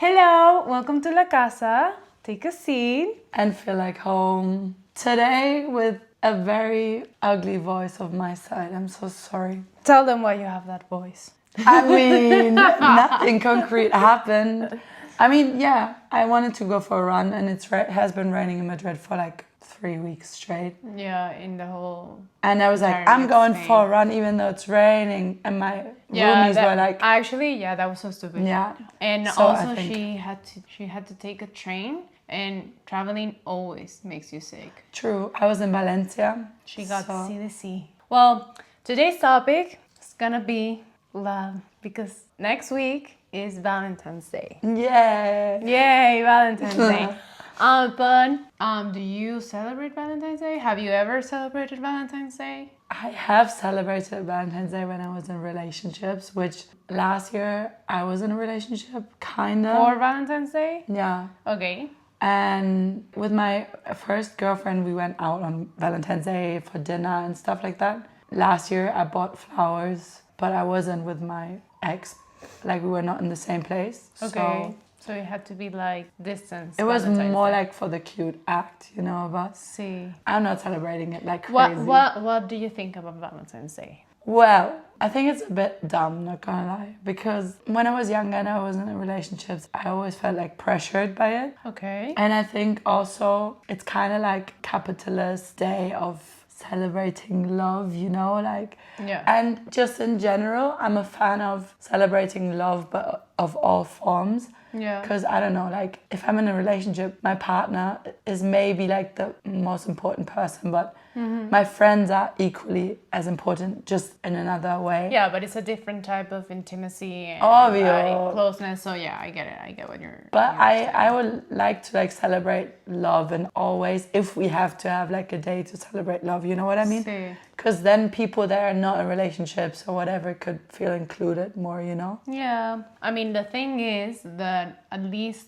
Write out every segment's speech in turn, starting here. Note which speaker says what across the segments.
Speaker 1: Hello, welcome to La Casa. Take a seat.
Speaker 2: And feel like home. Today with a very ugly voice of my side. I'm so sorry.
Speaker 1: Tell them why you have that voice.
Speaker 2: I mean, nothing concrete happened. I mean, yeah, I wanted to go for a run and it has been raining in Madrid for like 3 weeks straight.
Speaker 1: Yeah, in the whole...
Speaker 2: And I was like, I'm going for a run even though it's raining. And my roomies were like...
Speaker 1: Actually, yeah, that was so stupid.
Speaker 2: Yeah.
Speaker 1: And
Speaker 2: So
Speaker 1: also she had to take a train, and traveling always makes you sick.
Speaker 2: True. I was in Valencia.
Speaker 1: She got to see the sea. Well, today's topic is gonna be love, because next week is Valentine's Day.
Speaker 2: Yeah.
Speaker 1: Yay, Valentine's Day. But do you celebrate Valentine's Day? Have you ever celebrated Valentine's Day?
Speaker 2: I have celebrated Valentine's Day when I was in relationships, which last year I was in a relationship, kind of.
Speaker 1: For Valentine's Day?
Speaker 2: Yeah.
Speaker 1: Okay.
Speaker 2: And with my first girlfriend, we went out on Valentine's Day for dinner and stuff like that. Last year I bought flowers, but I wasn't with my ex. Like, we were not in the same place.
Speaker 1: Okay. So it had to be like distance.
Speaker 2: It was more like for the cute act, you know, but
Speaker 1: see.
Speaker 2: I'm not celebrating it like crazy.
Speaker 1: What do you think about Valentine's Day?
Speaker 2: Well, I think it's a bit dumb, not gonna lie, because when I was younger and I was in relationships, I always felt like pressured by it.
Speaker 1: Okay.
Speaker 2: And I think also it's kind of like capitalist day of celebrating love, you know, like.
Speaker 1: Yeah.
Speaker 2: And just in general, I'm a fan of celebrating love, but of all forms.
Speaker 1: Yeah.
Speaker 2: Because I don't know, like, if I'm in a relationship, my partner is maybe like the most important person, but my friends are equally as important, just in another way.
Speaker 1: Yeah, but it's a different type of intimacy and
Speaker 2: Obvio.
Speaker 1: closeness. So yeah, I get it. I get what you're.
Speaker 2: But I would like to like celebrate love, and always, if we have to have like a day to celebrate love, you know what I mean? Because then people that are not in relationships or whatever could feel included more, you know?
Speaker 1: Yeah. I mean, the thing is that at least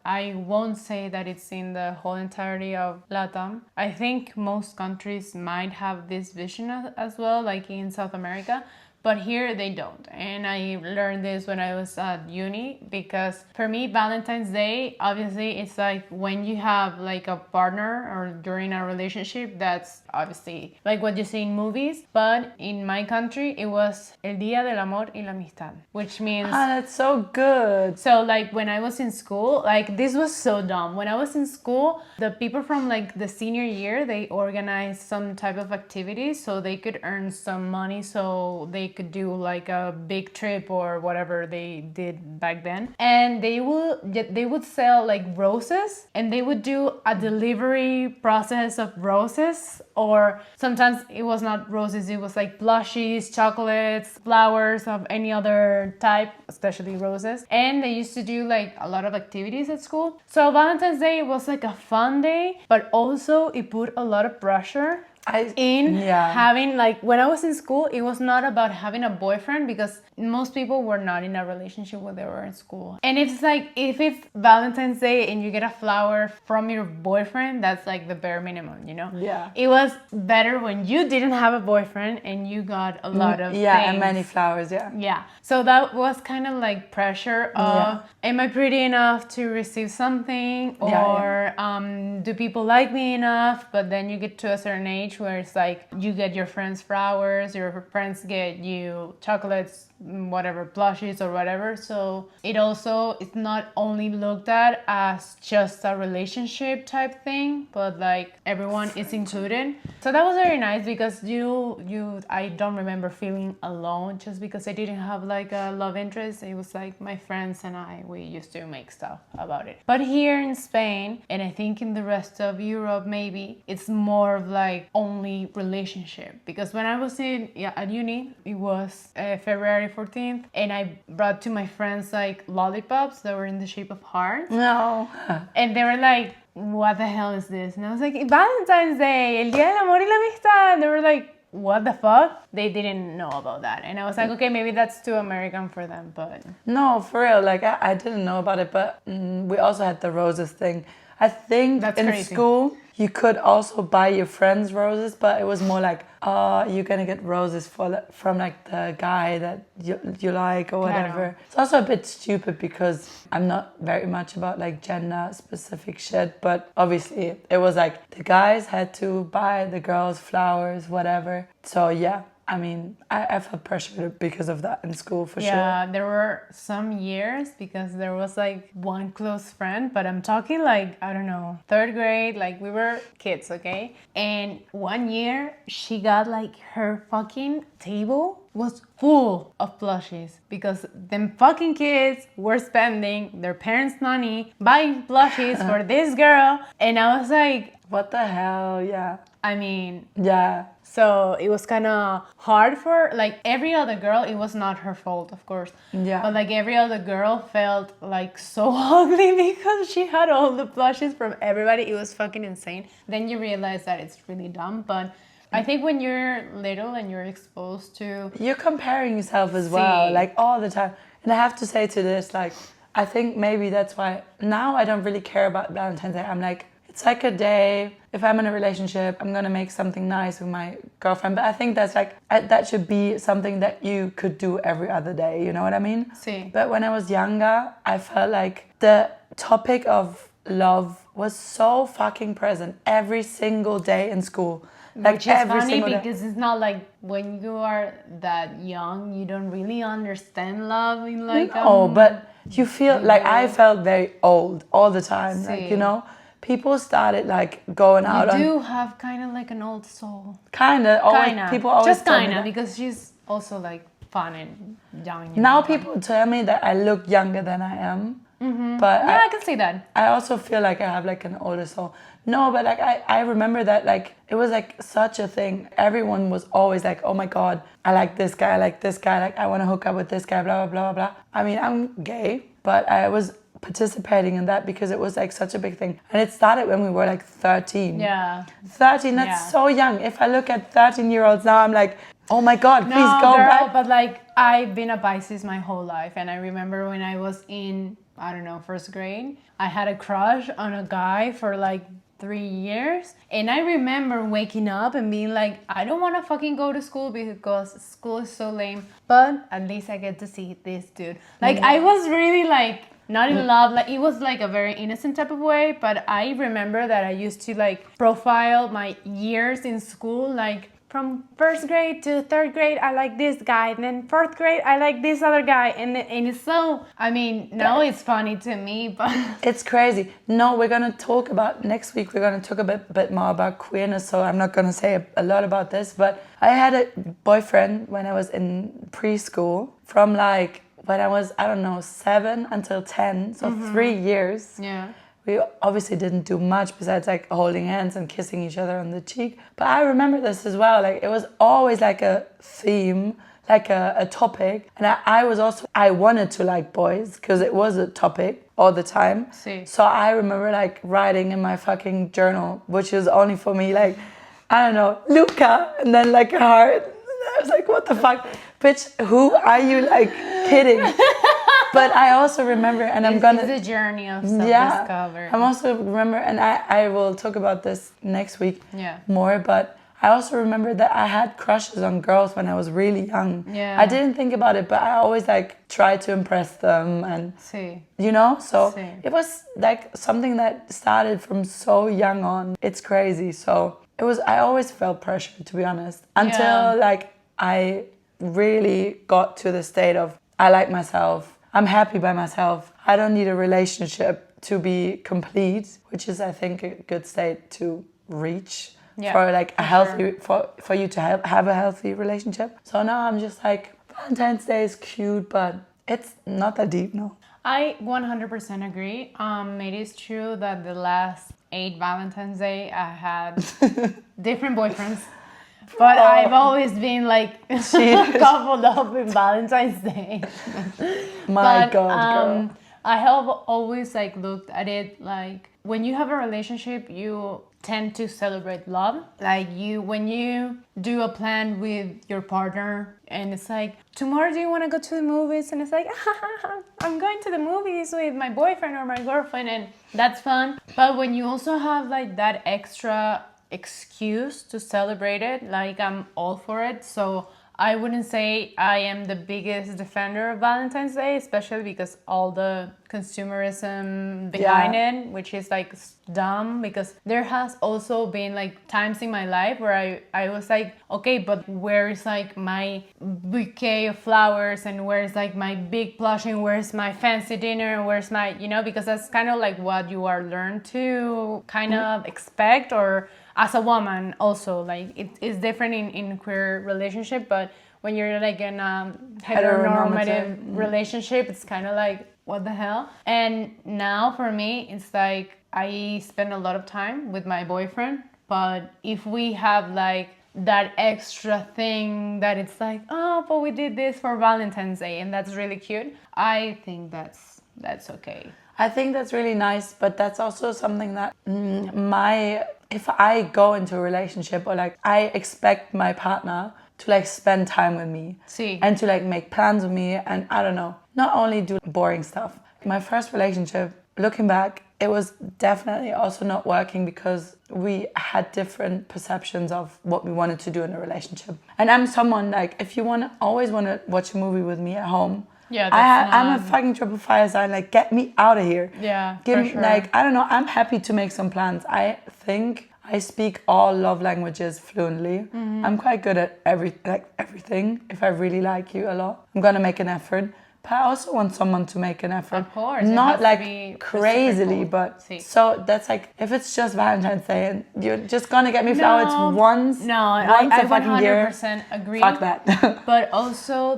Speaker 1: I won't say that it's in the whole entirety of LATAM. I think most countries might have this vision as well, like in South America. But here they don't. And I learned this when I was at uni, because for me, Valentine's Day, obviously, it's like when you have like a partner or during a relationship, that's obviously like what you see in movies. But in my country, it was El Día del Amor y la Amistad, which means...
Speaker 2: Ah, that's so good.
Speaker 1: So like when I was in school, like this was so dumb. When I was in school, the people from like the senior year, they organized some type of activities so they could earn some money, so they could do like a big trip or whatever they did back then. And they would sell like roses, and they would do a delivery process of roses, or sometimes it was not roses, it was like plushies, chocolates, flowers of any other type, especially roses. And they used to do like a lot of activities at school. So Valentine's Day was like a fun day, but also it put a lot of pressure having, like, when I was in school, it was not about having a boyfriend, because most people were not in a relationship when they were in school. And it's like, if it's Valentine's Day and you get a flower from your boyfriend, that's like the bare minimum, you know?
Speaker 2: Yeah.
Speaker 1: It was better when you didn't have a boyfriend and you got a lot of things.
Speaker 2: And many flowers, yeah.
Speaker 1: Yeah. So that was kind of like pressure of, am I pretty enough to receive something? Or do people like me enough? But then you get to a certain age where it's like you get your friends flowers, your friends get you chocolates, whatever, plushies or whatever. So it's not only looked at as just a relationship type thing, but like everyone is included. So that was very nice, because I don't remember feeling alone just because I didn't have like a love interest. It was like my friends and we used to make stuff about it. But here in Spain, and I think in the rest of Europe maybe, it's more of like only relationship. Because when I was at uni, it was February 14th, and I brought to my friends like lollipops that were in the shape of hearts.
Speaker 2: No.
Speaker 1: And they were like, what the hell is this? And I was like, Valentine's Day, el Día del Amor y la Amistad. And they were like, what the fuck? They didn't know about that. And I was like, okay, maybe that's too American for them, but...
Speaker 2: No, for real, like I didn't know about it, but we also had the roses thing. I think
Speaker 1: that's
Speaker 2: in
Speaker 1: crazy.
Speaker 2: school you could also buy your friends roses, but it was more like, you're gonna get roses from like the guy that you like or whatever. It's also a bit stupid because I'm not very much about like gender specific shit, but obviously it was like the guys had to buy the girls flowers, whatever. So yeah. I mean, I felt pressured because of that in school for sure.
Speaker 1: Yeah, there were some years because there was like one close friend, but I'm talking like, I don't know, third grade, like we were kids, okay? And one year she got like her fucking table was full of plushies because them fucking kids were spending their parents' money buying plushies for this girl. And I was like,
Speaker 2: what the hell? Yeah.
Speaker 1: I mean,
Speaker 2: yeah.
Speaker 1: So it was kind of hard for like every other girl. It was not her fault, of course.
Speaker 2: Yeah.
Speaker 1: But like every other girl felt like so ugly because she had all the plushes from everybody. It was fucking insane. Then you realize that it's really dumb. But I think when you're little and you're exposed to...
Speaker 2: You're comparing yourself as well, like all the time. And I have to say to this, like, I think maybe that's why now I don't really care about Valentine's Day. I'm like, it's like a day. If I'm in a relationship, I'm gonna make something nice with my girlfriend. But I think that's like, that should be something that you could do every other day. You know what I mean?
Speaker 1: Sí.
Speaker 2: But when I was younger, I felt like the topic of love was so fucking present every single day in school. Like
Speaker 1: which is
Speaker 2: every
Speaker 1: funny
Speaker 2: single day.
Speaker 1: because it's not like when you are that young, you don't really understand love in like...
Speaker 2: No, but you feel like I felt very old all the time.
Speaker 1: Sí.
Speaker 2: Like, you know? People started like going out.
Speaker 1: You do have kind of like an old soul.
Speaker 2: Kinda. People always
Speaker 1: just
Speaker 2: tell me
Speaker 1: kinda
Speaker 2: that.
Speaker 1: because she's also like fun and young.
Speaker 2: Now people tell me that I look younger than I am.
Speaker 1: Mm-hmm.
Speaker 2: But
Speaker 1: yeah, I can see that.
Speaker 2: I also feel like I have like an older soul. No, but like I remember that like it was like such a thing. Everyone was always like, oh my God, I like this guy, like I want to hook up with this guy, blah, blah, blah, blah. I mean, I'm gay, but I was participating in that because it was like such a big thing. And it started when we were like 13.
Speaker 1: Yeah.
Speaker 2: 13, that's so young. If I look at 13-year-olds now, I'm like, oh my God, please go back.
Speaker 1: But like I've been a Pisces my whole life. And I remember when I was in, I don't know, first grade, I had a crush on a guy for like 3 years. And I remember waking up and being like, I don't want to fucking go to school because school is so lame. But at least I get to see this dude. Like I was really like, not in love, like it was like a very innocent type of way, but I remember that I used to like profile my years in school, like from first grade to third grade I like this guy, and then fourth grade I like this other guy, and it's so, I mean, now it's funny to me, but
Speaker 2: it's crazy. No, we're gonna talk about next week. We're gonna talk a bit more about queerness, so I'm not gonna say a lot about this, but I had a boyfriend when I was in preschool from like when I was, I don't know, 7 until 10, so 3 years.
Speaker 1: yeah.
Speaker 2: We obviously didn't do much besides like holding hands and kissing each other on the cheek. But I remember this as well. Like it was always like a theme, like a topic. And I wanted to like boys because it was a topic all the time.
Speaker 1: Sí.
Speaker 2: So I remember like writing in my fucking journal, which is only for me, like, I don't know, Luca, and then like a heart. I was like, what the fuck? Bitch, who are you like kidding? But I also remember, and
Speaker 1: It's a journey of self-discovery.
Speaker 2: I'm also remember, and I will talk about this next week more, but I also remember that I had crushes on girls when I was really young.
Speaker 1: Yeah.
Speaker 2: I didn't think about it, but I always like tried to impress them, and you know, so it was like something that started from so young on. It's crazy. So it was, I always felt pressure, to be honest, until like I really got to the state of I like myself. I'm happy by myself. I don't need a relationship to be complete, which is, I think, a good state to reach for like a healthy, for you to have a healthy relationship. So now I'm just like, Valentine's Day is cute, but it's not that deep, no.
Speaker 1: I 100% agree. It is true that the last 8 Valentine's Day I had different boyfriends. But I've always been like coupled up in Valentine's Day.
Speaker 2: My God, girl.
Speaker 1: I have always like looked at it like when you have a relationship, you tend to celebrate love. Like when you do a plan with your partner and it's like, tomorrow do you want to go to the movies? And it's like, I'm going to the movies with my boyfriend or my girlfriend, and that's fun. But when you also have like that extra excuse to celebrate it, like I'm all for it. So I wouldn't say I am the biggest defender of Valentine's Day, especially because all the consumerism behind it, which is like dumb, because there has also been like times in my life where I was like, okay, but where is like my bouquet of flowers, and where is like my big plush, and where's my fancy dinner, where's my, you know, because that's kind of like what you are learned to kind of expect, or as a woman also, like it is different in queer relationship, but when you're like in a heteronormative relationship, it's kind of like, what the hell? And now for me, it's like I spend a lot of time with my boyfriend, but if we have like that extra thing that it's like, oh, but we did this for Valentine's Day and that's really cute, I think that's okay.
Speaker 2: I think that's really nice, but that's also something that if I go into a relationship, or like I expect my partner to like spend time with me and to like make plans with me, and I don't know, not only do boring stuff. My first relationship, looking back, it was definitely also not working because we had different perceptions of what we wanted to do in a relationship. And I'm someone like, if you always want to watch a movie with me at home, I'm a fucking triple fire sign. Like, get me out of here.
Speaker 1: Yeah,
Speaker 2: Give
Speaker 1: for sure.
Speaker 2: Like, I don't know. I'm happy to make some plans. I think I speak all love languages fluently. Mm-hmm. I'm quite good at everything. If I really like you a lot, I'm gonna make an effort. But I also want someone to make an effort.
Speaker 1: Of course.
Speaker 2: Not like crazily, but so that's like, if it's just Valentine's Day and you're just gonna get me flowers once
Speaker 1: I
Speaker 2: a fucking year.
Speaker 1: 100% agree.
Speaker 2: Fuck that.
Speaker 1: But also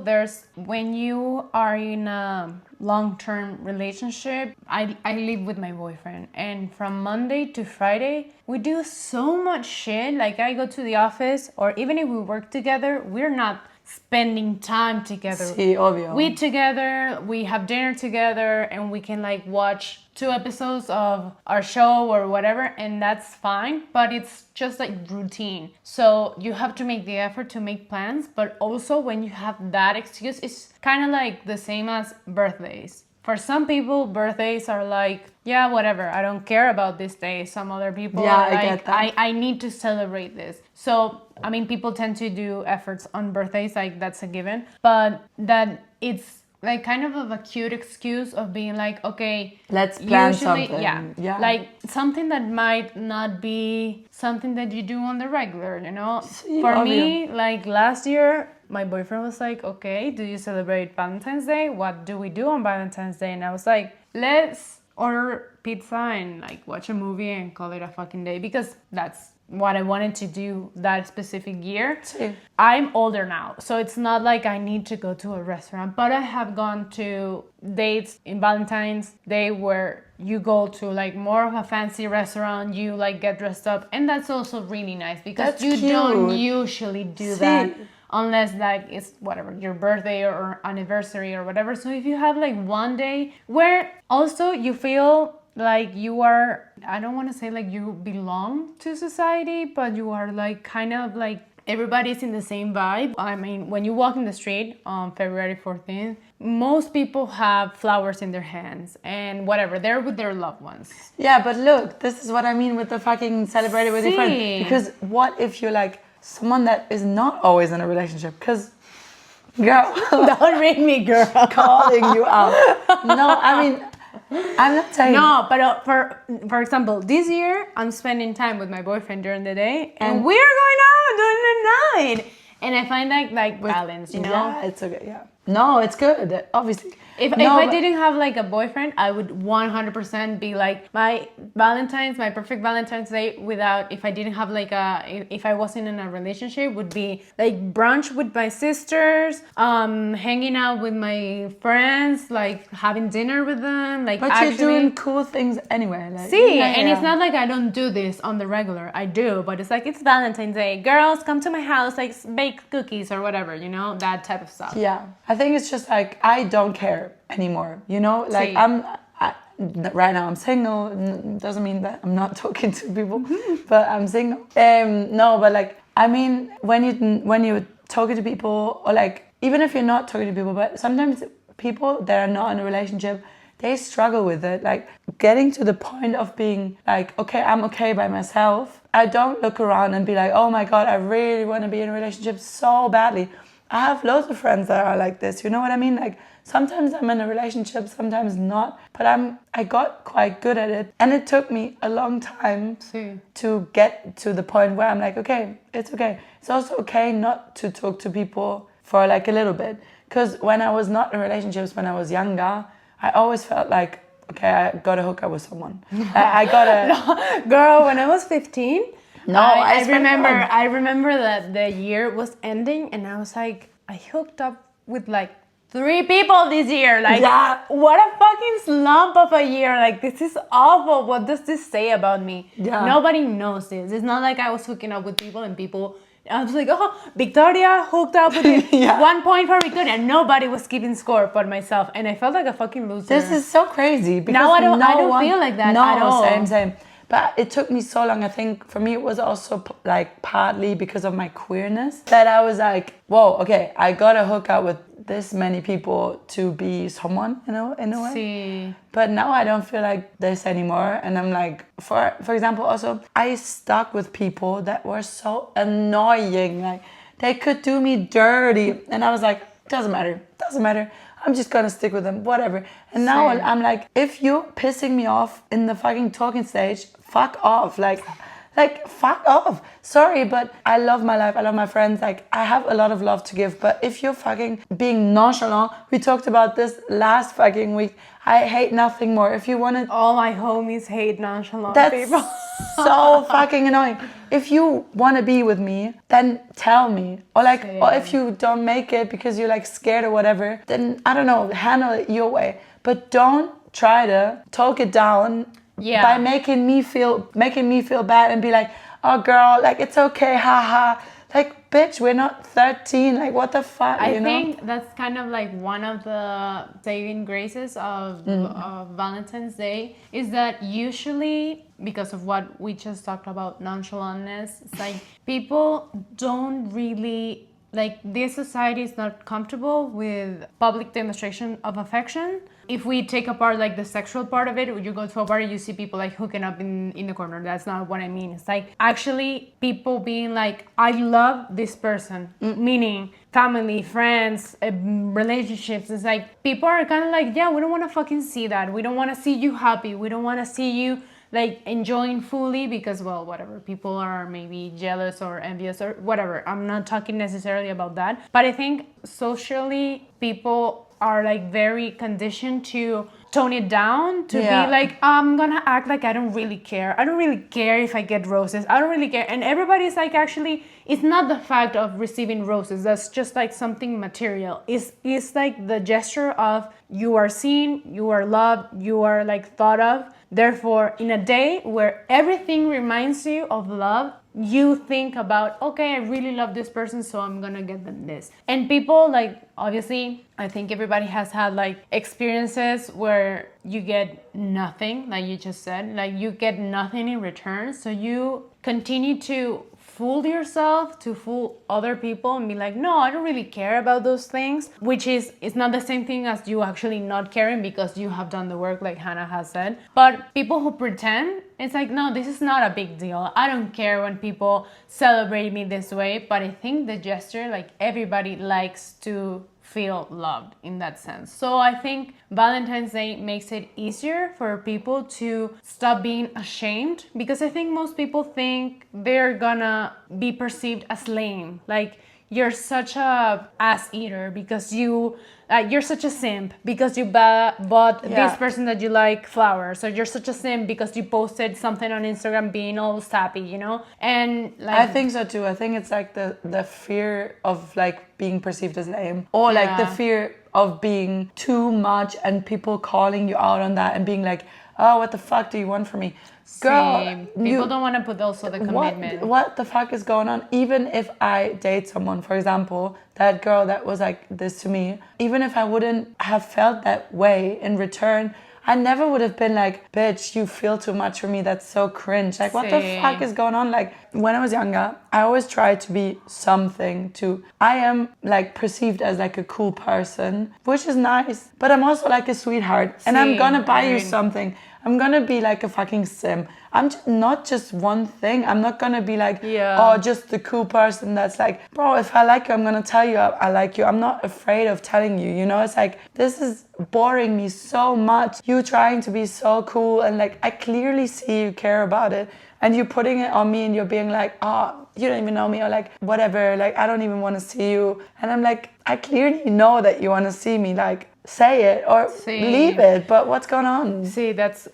Speaker 1: when you are in a long-term relationship, I live with my boyfriend, and from Monday to Friday, we do so much shit. Like I go to the office, or even if we work together, we're not spending time together.
Speaker 2: Sí, obvio.
Speaker 1: We together, we have dinner together, and we can like watch 2 episodes of our show or whatever, and that's fine, but it's just like routine. So you have to make the effort to make plans, but also when you have that excuse, it's kind of like the same as birthdays. For some people, birthdays are like, yeah, whatever, I don't care about this day. Some other people are like,
Speaker 2: I get that.
Speaker 1: I need to celebrate this. So, I mean, people tend to do efforts on birthdays, like that's a given. But that it's like kind of a cute excuse of being like, okay,
Speaker 2: let's plan something.
Speaker 1: Yeah. Like something that might not be something that you do on the regular, you know? For me, like last year, my boyfriend was like, okay, do you celebrate Valentine's Day? What do we do on Valentine's Day? And I was like, let's order pizza and like watch a movie and call it a fucking day, because that's what I wanted to do that specific year. I'm older now, so it's not like I need to go to a restaurant, but I have gone to dates in Valentine's Day where you go to like more of a fancy restaurant, you like get dressed up, and that's also really nice because
Speaker 2: that's
Speaker 1: you
Speaker 2: cute.
Speaker 1: Don't usually do that unless like it's whatever, your birthday or anniversary or whatever. So if you have like one day where also you feel like you are, I don't want to say like you belong to society, but you are like kind of like everybody's in the same vibe. I mean, when you walk in the street on February 14th, most people have flowers in their hands and whatever, they're with their loved ones.
Speaker 2: Yeah, but look, this is what I mean with the fucking celebrating with your friends. Because what if you're like someone that is not always in a relationship? Because, girl,
Speaker 1: don't read me, girl.
Speaker 2: Calling you out. No, I mean, I'm not saying.
Speaker 1: No, but for example, this year I'm spending time with my boyfriend during the day, and we're going out during the night, and I find that like balance, you know.
Speaker 2: Yeah, it's okay. Yeah. No, it's good. Obviously.
Speaker 1: If I didn't have like a boyfriend, I would 100% be like my perfect Valentine's Day without, if I didn't have like if I wasn't in a relationship, would be like brunch with my sisters, hanging out with my friends, like having dinner with them. Like,
Speaker 2: but you're doing cool things anyway. Like,
Speaker 1: and it's not like I don't do this on the regular. I do, but it's like, it's Valentine's Day. Girls, come to my house, like bake cookies or whatever, you know, that type of stuff.
Speaker 2: Yeah. I think it's just like, I don't care anymore, you know, like right now I'm single. Doesn't mean that I'm not talking to people, but I'm single. No, but like, I mean, when you're talking to people, or like, even if you're not talking to people, but sometimes people that are not in a relationship, they struggle with it. Like getting to the point of being like, okay, I'm okay by myself. I don't look around and be like, oh my God, I really want to be in a relationship so badly. I have loads of friends that are like this. You know what I mean? Like sometimes I'm in a relationship, sometimes not. But I got quite good at it. And it took me a long time to get to the point where I'm like, okay, it's okay. It's also okay not to talk to people for like a little bit. Because when I was not in relationships, when I was younger, I always felt like, okay, I gotta hook up with someone. I gotta...
Speaker 1: No, girl, when I was 15,
Speaker 2: No,
Speaker 1: I remember that the year was ending and I was like, I hooked up with like 3 people this year. Like,
Speaker 2: yeah.
Speaker 1: What a fucking slump of a year. Like, this is awful. What does this say about me?
Speaker 2: Yeah.
Speaker 1: Nobody knows this. It's not like I was hooking up with people and people... I was like, oh, Victoria hooked up with
Speaker 2: yeah.
Speaker 1: 1 point for Victoria. And nobody was keeping score but myself. And I felt like a fucking loser.
Speaker 2: This is so crazy. Because
Speaker 1: now I don't feel like that at all.
Speaker 2: Same. But it took me so long. I think for me it was also like partly because of my queerness that I was like, whoa, okay, I gotta hook up with this many people to be someone, you know, in a way.
Speaker 1: See.
Speaker 2: But now I don't feel like this anymore. And I'm like, for example, also, I stuck with people that were so annoying. Like, they could do me dirty. And I was like, doesn't matter. I'm just gonna stick with them, whatever. And now I'm like, if you're pissing me off in the fucking talking stage, fuck off. Like fuck off. Sorry, but I love my life. I love my friends. Like, I have a lot of love to give. But if you're fucking being nonchalant, we talked about this last fucking week. I hate nothing more. If you want to...
Speaker 1: All my homies hate nonchalant people.
Speaker 2: So fucking annoying. If you want to be with me, then tell me. Or like, or if you don't make it because you're like scared or whatever, then I don't know, handle it your way. But don't try to talk it down by making me feel bad and be like, oh girl, like it's okay, haha. Like, bitch, we're not 13. Like, what the fuck,
Speaker 1: I think that's kind of like one of the saving graces of Valentine's Day is that usually, because of what we just talked about, nonchalantness, it's like people don't really... Like, this society is not comfortable with public demonstration of affection. If we take apart like the sexual part of it, you go to a party, you see people like hooking up in the corner. That's not what I mean. It's like actually people being like, I love this person, meaning family, friends, relationships. It's like people are kind of like, yeah, we don't want to fucking see that. We don't want to see you happy. We don't want to see you like enjoying fully because, well, whatever, people are maybe jealous or envious or whatever. I'm not talking necessarily about that, but I think socially people are like very conditioned to tone it down, to be like, I'm gonna act like I don't really care. I don't really care if I get roses. I don't really care. And everybody's like, actually, it's not the fact of receiving roses. That's just like something material. It's like the gesture of you are seen, you are loved, you are like thought of. Therefore, in a day where everything reminds you of love, you think about, okay, I really love this person, so I'm gonna get them this. And people, like, obviously, I think everybody has had like experiences where you get nothing, like you just said, like you get nothing in return. So you continue to fool yourself, to fool other people and be like, no, I don't really care about those things, which is, it's not the same thing as you actually not caring because you have done the work, like Hannah has said. But people who pretend, it's like, no, this is not a big deal. I don't care when people celebrate me this way. But I think the gesture, like everybody likes to feel loved in that sense. So I think Valentine's Day makes it easier for people to stop being ashamed, because I think most people think they're gonna be perceived as lame. Like, you're such a ass eater because you're such a simp because you bought this person that you like flowers, or you're such a simp because you posted something on Instagram being all sappy, you know? And like,
Speaker 2: I think so too. I think it's like the fear of like being perceived as lame, or like the fear of being too much and people calling you out on that and being like, oh, what the fuck do you want from me? Girl,
Speaker 1: people don't want to put also the commitment.
Speaker 2: What the fuck is going on? Even if I date someone, for example, that girl that was like this to me, even if I wouldn't have felt that way in return, I never would have been like, bitch, you feel too much for me. That's so cringe. Like, what the fuck is going on? Like, when I was younger, I always tried to be something I am like perceived as like a cool person, which is nice, but I'm also like a sweetheart, and I'm gonna buy you something. I'm gonna be like a fucking sim. I'm not just one thing. I'm not gonna be like, oh, just the cool person that's like, bro, if I like you, I'm gonna tell you I like you. I'm not afraid of telling you, you know? It's like, this is boring me so much. You trying to be so cool, and like, I clearly see you care about it, and you're putting it on me, and you're being like, oh, you don't even know me, or like, whatever, like, I don't even wanna see you. And I'm like, I clearly know that you wanna see me, like, say it or leave it, but what's going on?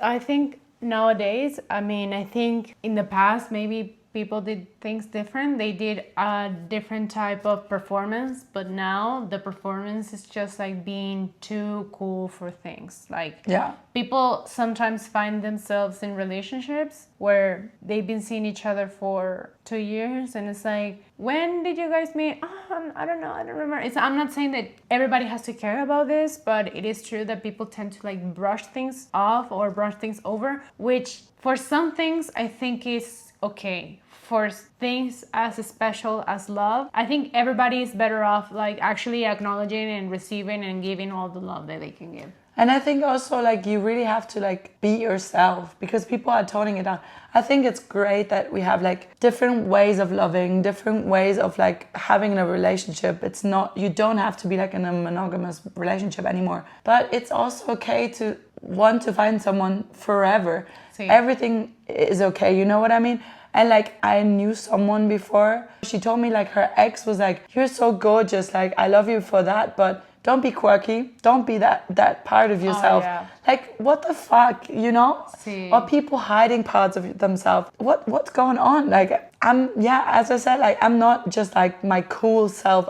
Speaker 1: I think nowadays, I think in the past maybe people did things different. They did a different type of performance, but now the performance is just like being too cool for things. Like, people sometimes find themselves in relationships where they've been seeing each other for 2 years, and it's like, when did you guys meet? Oh, I don't know, I don't remember. I'm not saying that everybody has to care about this, but it is true that people tend to like brush things off or brush things over, which for some things I think is okay. For things as special as love, I think everybody is better off like actually acknowledging and receiving and giving all the love that they can give.
Speaker 2: And I think also like you really have to like be yourself, because people are toning it down. I think it's great that we have like different ways of loving, different ways of like having a relationship. It's not, you don't have to be like in a monogamous relationship anymore, but it's also okay to want to find someone forever. Everything is okay, you know what I mean? And like, I knew someone before, she told me like her ex was like, you're so gorgeous, like I love you for that, but don't be quirky, don't be that part of yourself. Like, what the fuck, you know? Or people hiding parts of themselves. What's going on? Like, as I said, like, I'm not just like my cool self,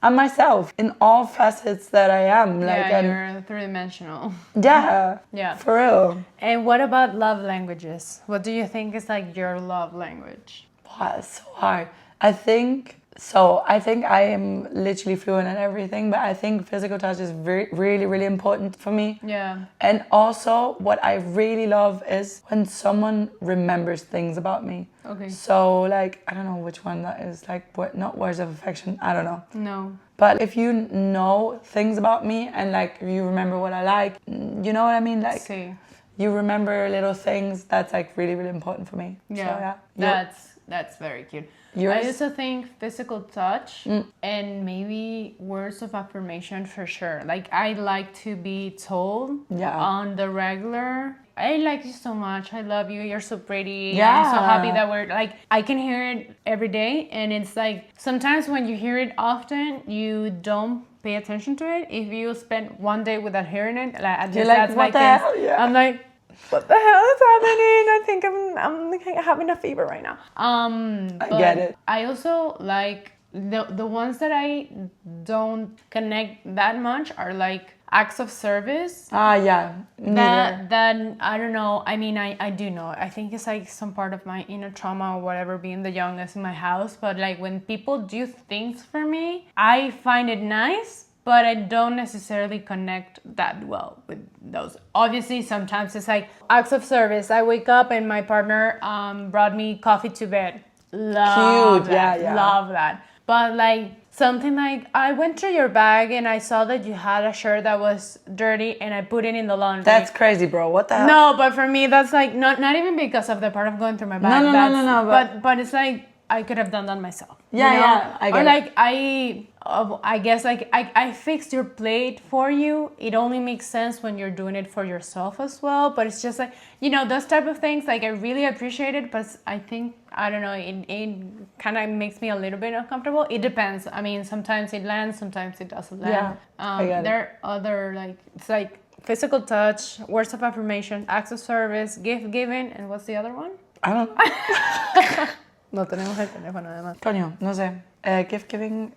Speaker 2: I'm myself in all facets that I am. Like,
Speaker 1: you're three-dimensional.
Speaker 2: Yeah, for real.
Speaker 1: And what about love languages? What do you think is like your love language?
Speaker 2: Wow, it's so hard. I think I am literally fluent in everything, but I think physical touch is really, really important for me.
Speaker 1: Yeah.
Speaker 2: And also, what I really love is when someone remembers things about me.
Speaker 1: Okay.
Speaker 2: So, like, I don't know which one that is, like, not words of affection, I don't know.
Speaker 1: No.
Speaker 2: But if you know things about me and, like, you remember what I like, you know what I mean? Like, you remember little things, that's, like, really, really important for me.
Speaker 1: Yeah. So, that's very cute.
Speaker 2: Yours?
Speaker 1: I also think physical touch and maybe words of affirmation for sure. Like, I like to be told on the regular, I like you so much, I love you, you're so pretty, I'm so happy that we're, like, I can hear it every day, and it's like, sometimes when you hear it often, you don't pay attention to it. If you spend one day without hearing it, like, at least that's my case. Yeah. I'm like, what the hell is happening? I think I'm having a fever right now.
Speaker 2: I get it.
Speaker 1: I also like the ones that I don't connect that much are like acts of service.
Speaker 2: That
Speaker 1: I don't know. I mean, I do know. I think it's like some part of my inner trauma or whatever, being the youngest in my house. But like, when people do things for me, I find it nice, but I don't necessarily connect that well with those. Obviously, sometimes it's like acts of service. I wake up and my partner brought me coffee to bed. Love that. Love that. But like something like, I went through your bag and I saw that you had a shirt that was dirty and I put it in the laundry.
Speaker 2: That's crazy, bro. What the hell?
Speaker 1: No, but for me, that's like not even because of the part of going through my bag. No. But it's like, I could have done that myself. I get it. Like, I guess like I fixed your plate for you. It only makes sense when you're doing it for yourself as well. But it's just like, those type of things, like, I really appreciate it. But I think, I don't know, it kind of makes me a little bit uncomfortable. It depends. I mean, sometimes it lands, sometimes it doesn't land. I get it. There are other, like, it's like physical touch, words of affirmation, acts of service, gift giving, and what's the other one?
Speaker 2: I don't know.
Speaker 1: No tenemos el teléfono además.
Speaker 2: Coño, no sé. Gift giving.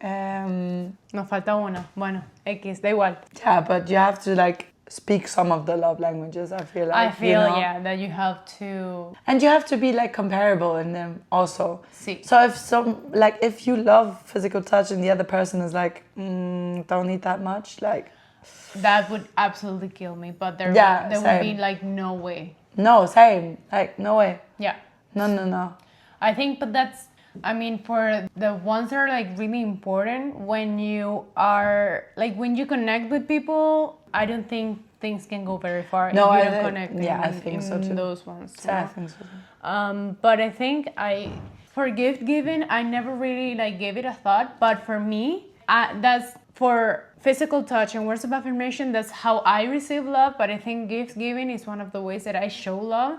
Speaker 1: Nos falta una. Bueno, X, da igual.
Speaker 2: Yeah, but you have to like speak some of the love languages, I feel like.
Speaker 1: I feel, that you have to.
Speaker 2: And you have to be like comparable in them also.
Speaker 1: Sí.
Speaker 2: So if you love physical touch and the other person is like, don't need that much, like.
Speaker 1: that would absolutely kill me. But there would be like no way.
Speaker 2: No, same. Like, no way.
Speaker 1: Yeah.
Speaker 2: No.
Speaker 1: I think, but that's, I mean, for the ones that are like really important, when you are, like, when you connect with people, I don't think things can go very far
Speaker 2: No,
Speaker 1: if you don't connect
Speaker 2: I think so too.
Speaker 1: those ones.
Speaker 2: I think so too.
Speaker 1: But I think for gift giving, I never really like gave it a thought. But for me, that's for physical touch and words of affirmation. That's how I receive love. But I think gift giving is one of the ways that I show love.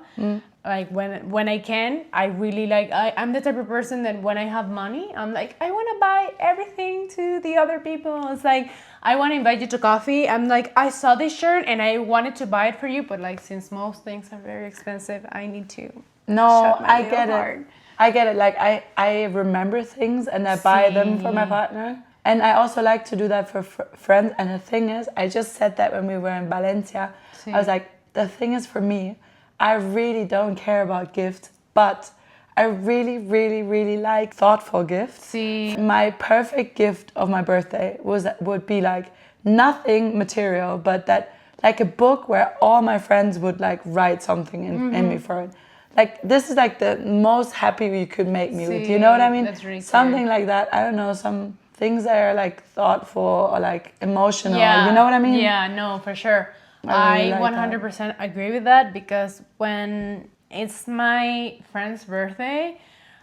Speaker 1: Like when I can, I really like. I'm the type of person that when I have money, I'm like, I want to buy everything to the other people. It's like, I want to invite you to coffee. I'm like, I saw this shirt and I wanted to buy it for you, but like since most things are very expensive, I need to.
Speaker 2: No, I get it. I get it. Like I remember things and I buy them for my partner. And I also like to do that for friends. And the thing is, I just said that when we were in Valencia. I was like, the thing is for me, I really don't care about gifts, but I really, really, really like thoughtful gifts. My perfect gift of my birthday would be like nothing material, but that like a book where all my friends would like write something in me for it. Like this is like the most happy you could make me with. You know what I mean?
Speaker 1: That's really
Speaker 2: something like that. I don't know, some things that are like thoughtful or like emotional. You know what I mean?
Speaker 1: Yeah, no, for sure. I really 100% agree with that, because when it's my friend's birthday,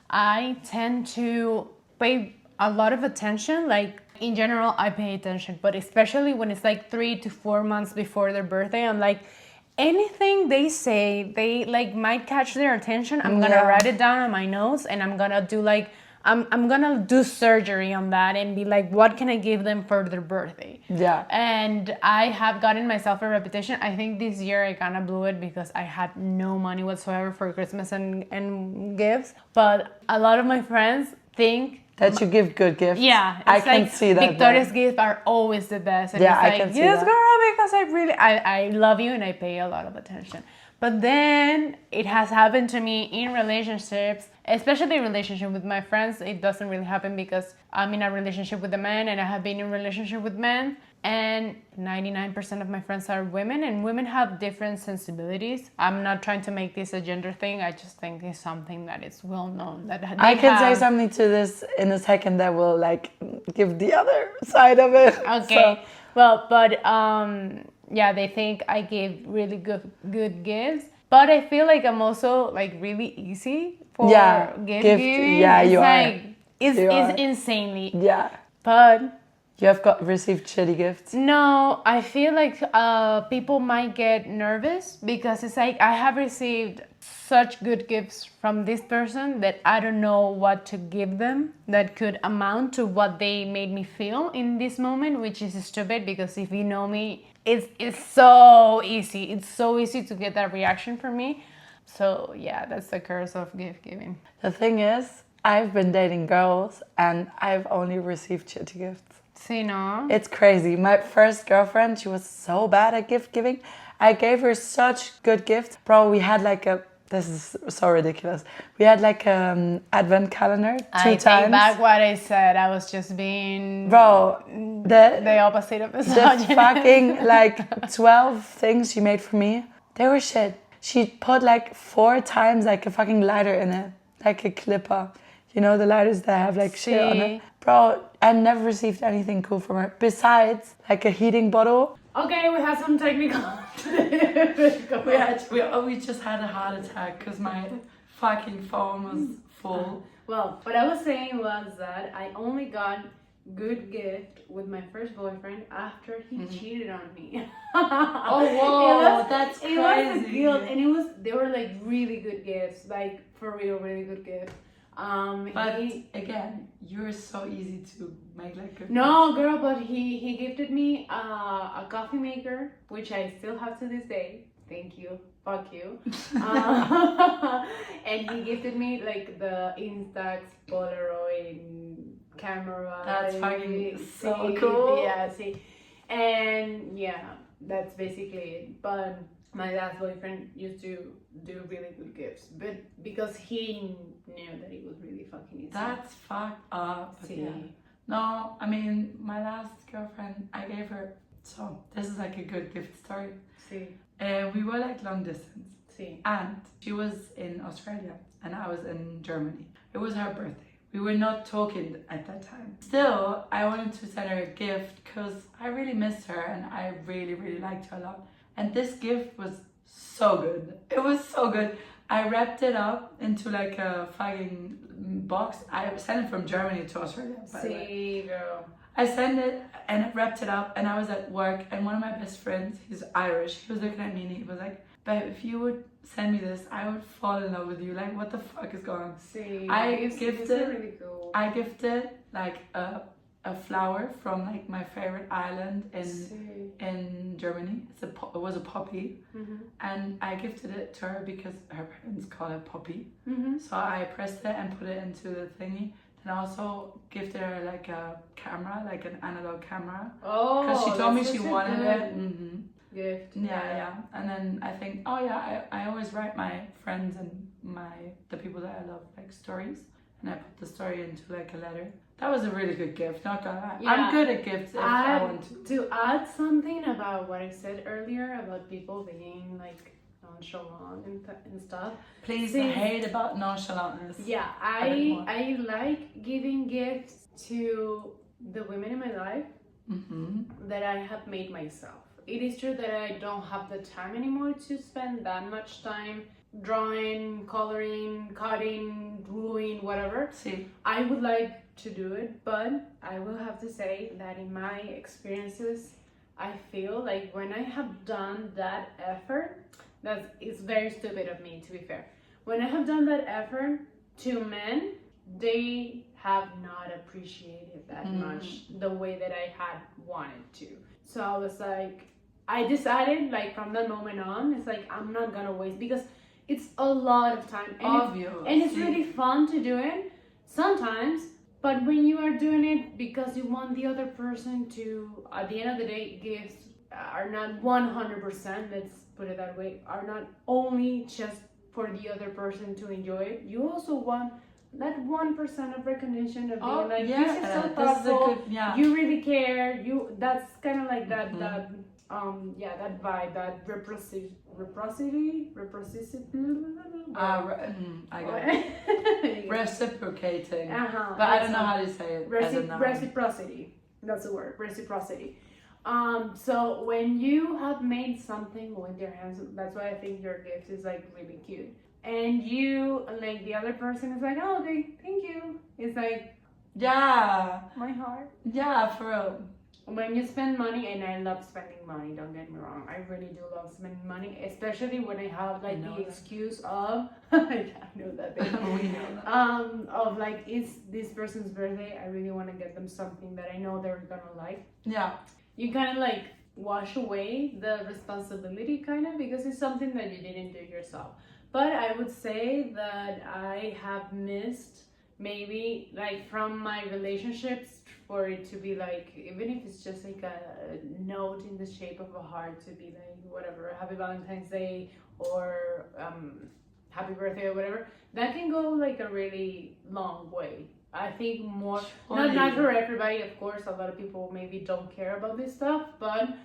Speaker 1: I tend to pay a lot of attention. Like in general, I pay attention, but especially when it's like 3 to 4 months before their birthday, I'm like, anything they say, they like might catch their attention. I'm gonna write it down on my notes, and I'm gonna do like, I'm gonna do surgery on that and be like, what can I give them for their birthday?
Speaker 2: Yeah.
Speaker 1: And I have gotten myself a reputation. I think this year I kind of blew it because I had no money whatsoever for Christmas and gifts. But a lot of my friends think
Speaker 2: that you give good gifts.
Speaker 1: Yeah,
Speaker 2: I can see that.
Speaker 1: Victoria's gifts are always the best. And
Speaker 2: yeah,
Speaker 1: it's like,
Speaker 2: I can see
Speaker 1: yes,
Speaker 2: that.
Speaker 1: girl, because I love you and I pay a lot of attention. But then it has happened to me in relationships, especially in relationship with my friends. It doesn't really happen because I'm in a relationship with a man and I have been in a relationship with men. And 99% of my friends are women, and women have different sensibilities. I'm not trying to make this a gender thing. I just think it's something that is well known. That
Speaker 2: I can say something to this in a second that will like give the other side of it.
Speaker 1: Okay. So. Well, but yeah, they think I give really good gifts, but I feel like I'm also like really easy for gift giving.
Speaker 2: Yeah,
Speaker 1: it's
Speaker 2: you
Speaker 1: like,
Speaker 2: are.
Speaker 1: It's insanely.
Speaker 2: Yeah.
Speaker 1: But
Speaker 2: you have received shitty gifts?
Speaker 1: No, I feel like people might get nervous because it's like I have received such good gifts from this person that I don't know what to give them that could amount to what they made me feel in this moment, which is stupid because if you know me, it's so easy. It's so easy to get that reaction from me. So yeah, that's the curse of gift giving.
Speaker 2: The thing is, I've been dating girls and I've only received shitty gifts.
Speaker 1: See, no?
Speaker 2: It's crazy. My first girlfriend, she was so bad at gift giving. I gave her such good gifts. Bro, we had like this is so ridiculous. We had like advent calendar two times. I take
Speaker 1: back what I said. I was just being...
Speaker 2: Bro,
Speaker 1: the opposite of misogynist.
Speaker 2: The fucking like 12 things she made for me, they were shit. She put like 4 times like a fucking lighter in it. Like a clipper. You know, the lighters that have like shit on it. Bro, I never received anything cool from her. Besides, like a heating bottle.
Speaker 1: Okay, we had some technical...
Speaker 2: we just had a heart attack because my fucking phone was full.
Speaker 1: Well, what I was saying was that I only got good gift with my first boyfriend after he cheated on me.
Speaker 2: Oh, whoa, that's crazy.
Speaker 1: It was a guilt, and they were like really good gifts, like for real, really good gifts.
Speaker 2: But again, you're so easy to make like good
Speaker 1: No, girl, but he gifted me a coffee maker, which I still have to this day. Thank you. Fuck you. And he gifted me like the Instax Polaroid camera.
Speaker 2: That's fucking so cool.
Speaker 1: Yeah, see. And yeah, that's basically it. But my last boyfriend used to do really good gifts, but because he knew that it was really fucking easy.
Speaker 2: That's fucked up.
Speaker 1: See.
Speaker 2: Yeah. No, I mean, my last girlfriend, I gave her So this is like a good gift story.
Speaker 1: Sí,
Speaker 2: We were like long distance,
Speaker 1: sí.
Speaker 2: and she was in Australia and I was in Germany. It was her birthday. We were not talking at that time. Still, I wanted to send her a gift because I really missed her and I really, really liked her a lot. And this gift was so good. It was so good. I wrapped it up into like a fucking box. I sent it from Germany to Australia, by the way.
Speaker 1: Sí, girl.
Speaker 2: I sent it and I wrapped it up and I was at work and one of my best friends, he's Irish, he was looking at me and he was like, babe, if you would send me this, I would fall in love with you. Like, what the fuck is going on?
Speaker 1: Sí,
Speaker 2: I gifted,
Speaker 1: really cool.
Speaker 2: I gifted like a flower from like my favorite island in Germany. It was a poppy, and I gifted it to her because her parents call it poppy. So I pressed it and put it into the thingy. And I also gifted her like a camera, like an analog camera.
Speaker 1: Oh,
Speaker 2: because she told me
Speaker 1: that's
Speaker 2: she
Speaker 1: such a
Speaker 2: wanted
Speaker 1: good
Speaker 2: it.
Speaker 1: gift.
Speaker 2: Yeah. And then I think, I always write my friends and the people that I love like stories, and I put the story into like a letter. That was a really good gift. Not gonna lie.
Speaker 1: Yeah.
Speaker 2: I'm good at gifts if I want to.
Speaker 1: To add something about what I said earlier about people being like nonchalant and stuff.
Speaker 2: Please
Speaker 1: Since-
Speaker 2: hate about nonchalantness.
Speaker 1: Yeah, I like giving gifts to the women in my life that I have made myself. It is true that I don't have the time anymore to spend that much time drawing, coloring, cutting, gluing, whatever.
Speaker 2: See.
Speaker 1: I would like to do it, but I will have to say that in my experiences, I feel like when I have done that effort, it's very stupid of me, to be fair. When I have done that effort to men, they have not appreciated that much the way that I had wanted to. So I was like, I decided like from that moment on, it's like I'm not gonna waste, because it's a lot of time. And it's really fun to do it sometimes, but when you are doing it because you want the other person to, at the end of the day, gifts are not 100%, let's put it that way, are not only just for the other person to enjoy it. You also want that 1% of recognition of being like, this is so thoughtful, you really care, that's kind of like that that vibe, that reciprocity.
Speaker 2: I got it. Reciprocating. But I don't know how to say it.
Speaker 1: Reciprocity. That's the word. Reciprocity. So when you have made something with your hands, that's why I think your gift is like really cute. And you, like, the other person is like, oh, okay, thank you. It's like, my heart.
Speaker 2: Yeah, for real.
Speaker 1: When you spend money, and I love spending money, don't get me wrong, I really do love spending money, especially when I have like the excuse of I know that baby.
Speaker 2: We know that.
Speaker 1: Of like, it's this person's birthday, I really want to get them something that I know they're gonna like.
Speaker 2: Yeah.
Speaker 1: You kind of like wash away the responsibility, kind of, because it's something that you didn't do yourself. But I would say that I have missed maybe like from my relationships for it to be like, even if it's just like a note in the shape of a heart, to be like whatever, happy Valentine's Day or happy birthday or whatever, that can go like a really long way. I think more, not for everybody, of course, a lot of people maybe don't care about this stuff, but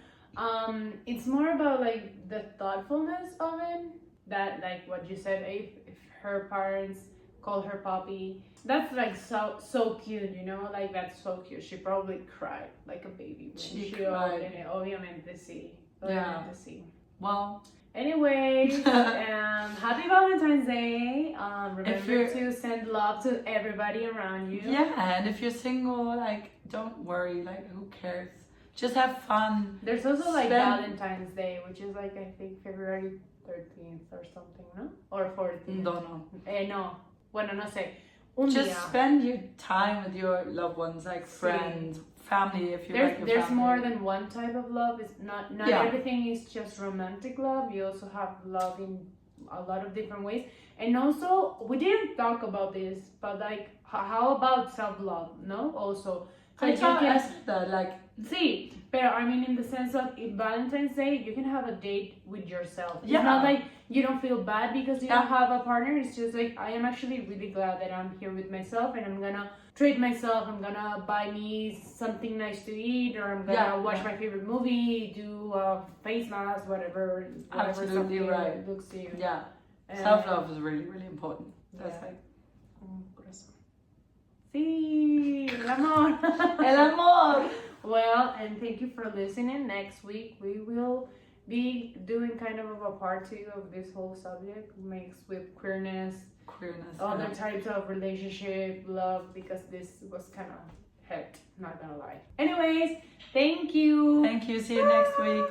Speaker 1: it's more about like the thoughtfulness of it, that like what you said, if her parents call her Poppy, that's like so cute, you know, like that's so cute. She probably cried like a baby when she opened it. Obviamente sí.
Speaker 2: Well,
Speaker 1: anyways, happy Valentine's Day. Remember to send love to everybody around you.
Speaker 2: Yeah, and if you're single, like, don't worry, like, who cares? Just have fun.
Speaker 1: There's also like Valentine's Day, which is like, I think February 13th or something, no? Or 14th.
Speaker 2: Don't know.
Speaker 1: No. Bueno, no sé.
Speaker 2: Just spend your time with your loved ones, like friends, family, if you like your
Speaker 1: There's
Speaker 2: family.
Speaker 1: more than one type of love. It's not everything is just romantic love. You also have love in a lot of different ways. And also, we didn't talk about this, but like, how about self-love? No, also.
Speaker 2: I said that, like,
Speaker 1: See, but I mean, in the sense of if Valentine's Day, you can have a date with yourself. It's
Speaker 2: Yeah.
Speaker 1: not like you don't feel bad because you
Speaker 2: Yeah.
Speaker 1: don't have a partner. It's just like I am actually really glad that I'm here with myself and I'm gonna treat myself. I'm gonna buy me something nice to eat, or I'm gonna watch my favorite movie, do a face mask, whatever
Speaker 2: Absolutely
Speaker 1: something
Speaker 2: right.
Speaker 1: looks to you.
Speaker 2: Yeah.
Speaker 1: And-
Speaker 2: Self-love is really, really important. That's
Speaker 1: Yeah.
Speaker 2: like
Speaker 1: Corazón. Sí, el amor.
Speaker 2: el amor.
Speaker 1: Well, and thank you for listening. Next week we will be doing kind of a part 2 of this whole subject mixed with queerness, other types of relationship, love, because this was kind of hit, not gonna lie. Anyways, thank you.
Speaker 2: Thank you. See you next week.